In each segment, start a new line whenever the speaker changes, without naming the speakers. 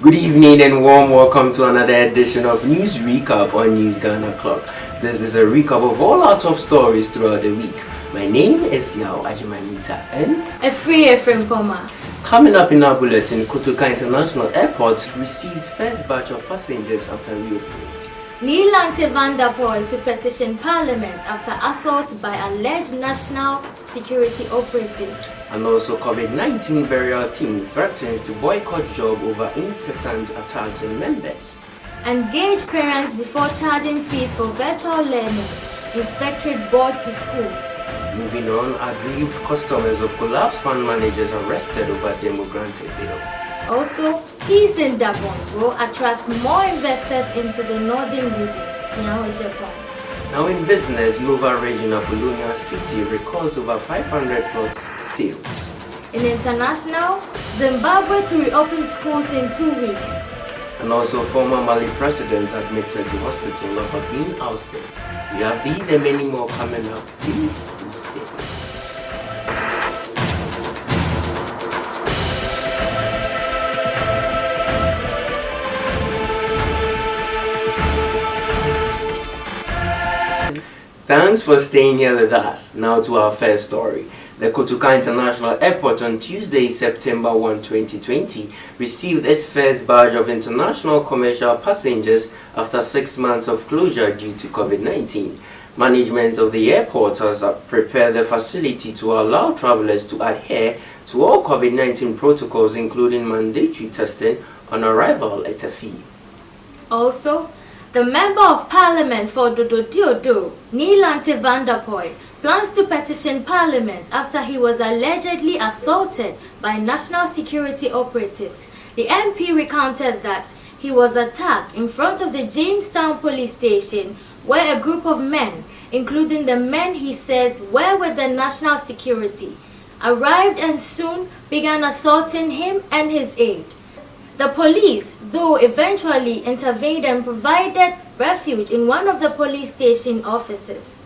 Good evening and warm welcome to another edition of News Recap on News Ghana Clock. This is a recap of all our top stories throughout the week. My name is Yao Ajimanita and
Efrem Poma.
Coming up in our bulletin, Kotoka International Airport receives first batch of passengers after reopening.
Neil Van der Poel to petition Parliament after assault by alleged national security operatives.
And also COVID-19 burial team threatens to boycott job over incessant attacks on members.
Engage parents before charging fees for virtual learning. Inspectorate board to schools.
Moving on, aggrieved customers of collapsed fund managers arrested over demo granted bill.
Also, peace in Dagon will attract more investors into the northern regions, Japan.
Now in business, Nova region Apollonia City records over 500 plots sales.
In international, Zimbabwe to reopen schools in 2 weeks.
And also former Mali president admitted to hospital after being ousted. We have these and many more coming up. Please do stay. Thanks for staying here with us. Now to our first story. The Kotoka International Airport on Tuesday, September 1, 2020, received its first batch of international commercial passengers after 6 months of closure due to COVID-19. Management of the airport has prepared the facility to allow travelers to adhere to all COVID-19 protocols, including mandatory testing on arrival at a fee.
Also, the Member of Parliament for Dodo, Neil Van der Poel, plans to petition Parliament after he was allegedly assaulted by national security operatives. The MP recounted that he was attacked in front of the Jamestown police station where a group of men, including the men he says were with the national security, arrived and soon began assaulting him and his aide. The police, though, eventually intervened and provided refuge in one of the police station offices.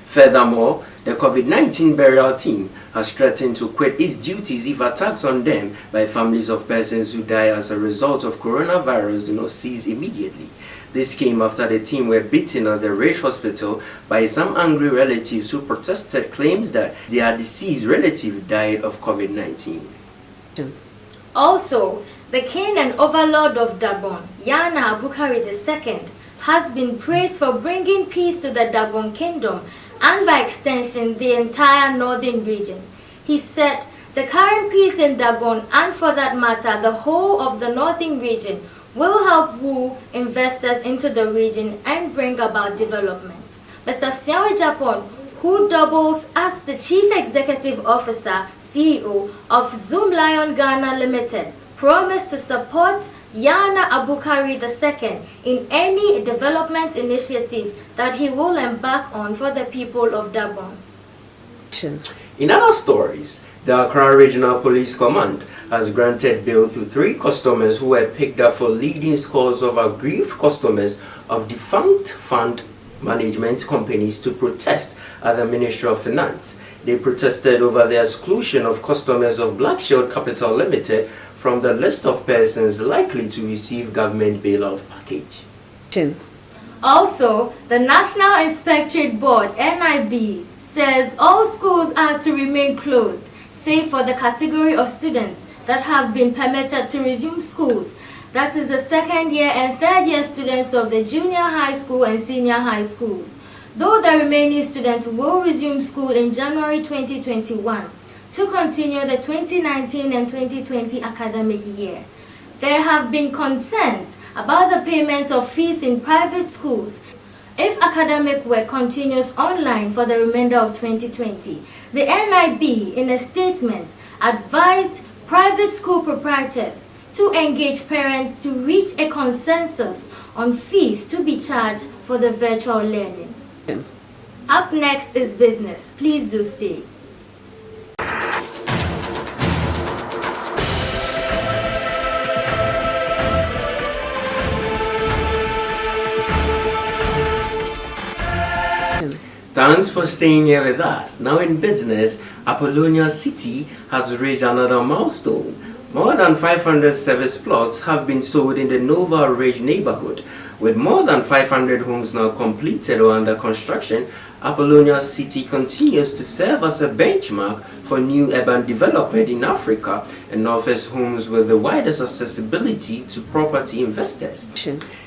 Furthermore, the COVID-19 burial team has threatened to quit its duties if attacks on them by families of persons who die as a result of coronavirus do not cease immediately. This came after the team were beaten at the Rage Hospital by some angry relatives who protested claims that their deceased relative died of COVID-19.
Also, the king and overlord of Dagon, Yana Abukari II, has been praised for bringing peace to the Dagon kingdom and by extension the entire northern region. He said the current peace in Dagon and for that matter the whole of the northern region will help woo investors into the region and bring about development. Mr. Xiao Japan, who doubles as the Chief Executive Officer, CEO of Zoom Lion Ghana Limited, promised to support Yana Abukari II in any development initiative that he will embark on for the people of Dagon.
In other stories, the Accra Regional Police Command has granted bail to 3 customers who were picked up for leading scores of aggrieved customers of defunct fund management companies to protest at the Ministry of Finance. They protested over the exclusion of customers of Black Shield Capital Limited from the list of persons likely to receive government bailout package.
Also, the National Inspectorate Board, NIB, says all schools are to remain closed, save for the category of students that have been permitted to resume schools. That is the second year and third year students of the junior high school and senior high schools, though the remaining students will resume school in January 2021 to continue the 2019 and 2020 academic year. There have been concerns about the payment of fees in private schools if academic work continues online for the remainder of 2020. The NIB, in a statement, advised private school proprietors to engage parents to reach a consensus on fees to be charged for the virtual learning. Up next is business. Please do stay.
Thanks for staying here with us. Now in business, Apollonia City has reached another milestone. More than 500 service plots have been sold in the Nova Ridge neighborhood. With more than 500 homes now completed or under construction, Apollonia City continues to serve as a benchmark for new urban development in Africa and offers homes with the widest accessibility to property investors.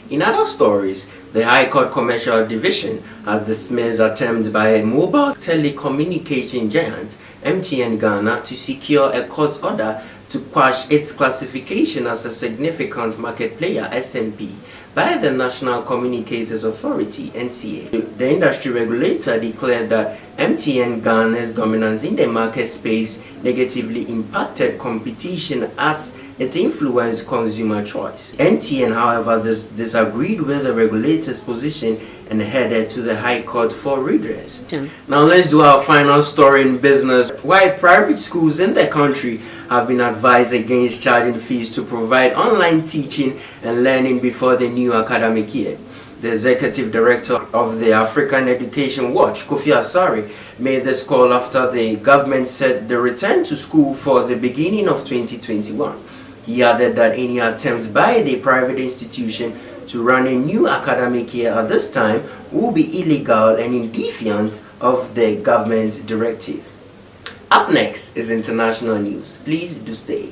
In other stories, the High Court Commercial Division has dismissed attempts by a mobile telecommunication giant, MTN Ghana, to secure a court order to quash its classification as a significant market player, SMP, by the National Communicators Authority, NCA. The industry regulator declared that MTN Ghana's dominance in the market space negatively impacted competition as it influenced consumer choice. MTN, however, disagreed with the regulator's position and headed to the High Court for redress. Now let's do our final story in business. Why private schools in the country have been advised against charging fees to provide online teaching and learning before the new academic year. The executive director of the African Education Watch, Kofi Asare, made this call after the government set the return to school for the beginning of 2021. He added that any attempt by the private institution to run a new academic year at this time will be illegal and in defiance of the government's directive. Up next is international news. Please do stay.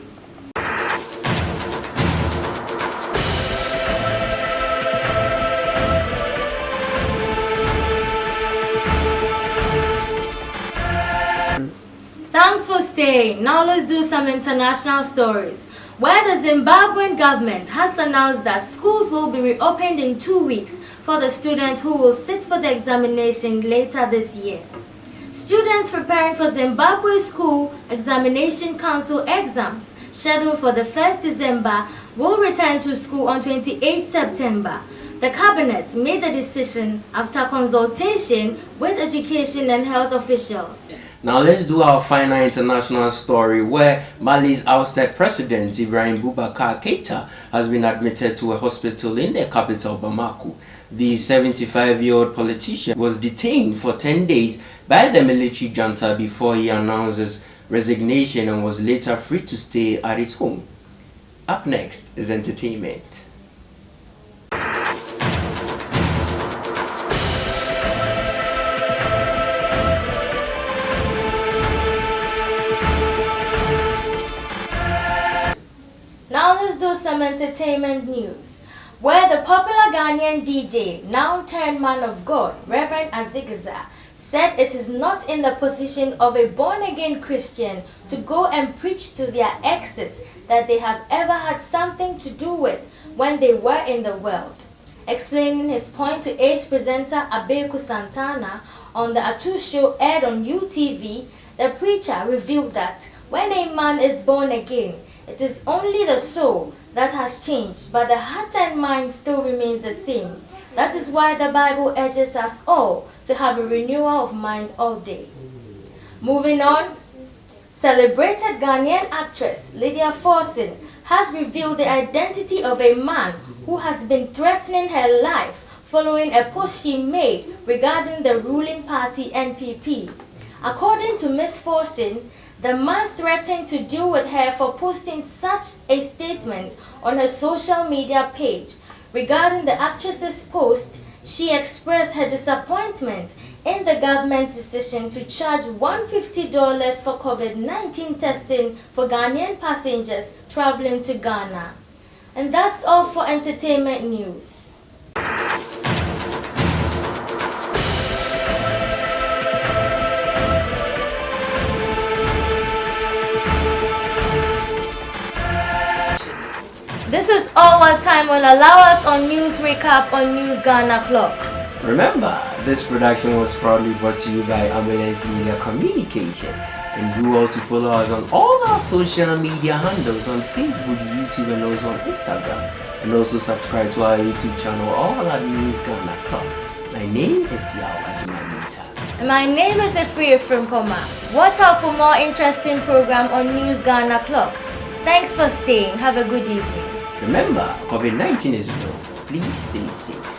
Thanks for staying. Now let's do some international stories. Where the Zimbabwean government has announced that schools will be reopened in 2 weeks for the students who will sit for the examination later this year. Students preparing for Zimbabwe School Examination Council exams scheduled for the 1st December will return to school on 28 September. The cabinet made the decision after consultation with education and health officials.
Now let's do our final international story where Mali's ousted president Ibrahim Boubacar Keita has been admitted to a hospital in the capital Bamako. The 75-year-old politician was detained for 10 days by the military junta before he announced his resignation and was later free to stay at his home. Up next is entertainment.
Now let's do some entertainment news, where the popular Ghanaian DJ, now turned man of God, Reverend Azigza, said it is not in the position of a born-again Christian to go and preach to their exes that they have ever had something to do with when they were in the world. Explaining his point to Ace presenter Abeku Santana on the Atu show aired on UTV, the preacher revealed that when a man is born again, it is only the soul that has changed, but the heart and mind still remains the same. That is why the Bible urges us all to have a renewal of mind all day. Moving on, celebrated Ghanaian actress Lydia Forson has revealed the identity of a man who has been threatening her life following a post she made regarding the ruling party NPP. According to Ms. Forson, the man threatened to deal with her for posting such a statement on her social media page. Regarding the actress's post, she expressed her disappointment in the government's decision to charge $150 for COVID-19 testing for Ghanaian passengers traveling to Ghana. And that's all for entertainment news. This is all what time will allow us on News Recap on News Ghana Clock.
Remember, this production was proudly brought to you by Ambulance Media Communication. And do all to follow us on all our social media handles on Facebook, YouTube, and also on Instagram. And also subscribe to our YouTube channel, all at News Ghana Clock. My name is Yao Ajimanita.
My name is Efri Frimpoma. Watch out for more interesting program on News Ghana Clock. Thanks for staying. Have a good evening.
Remember, COVID-19 is real. Please stay safe.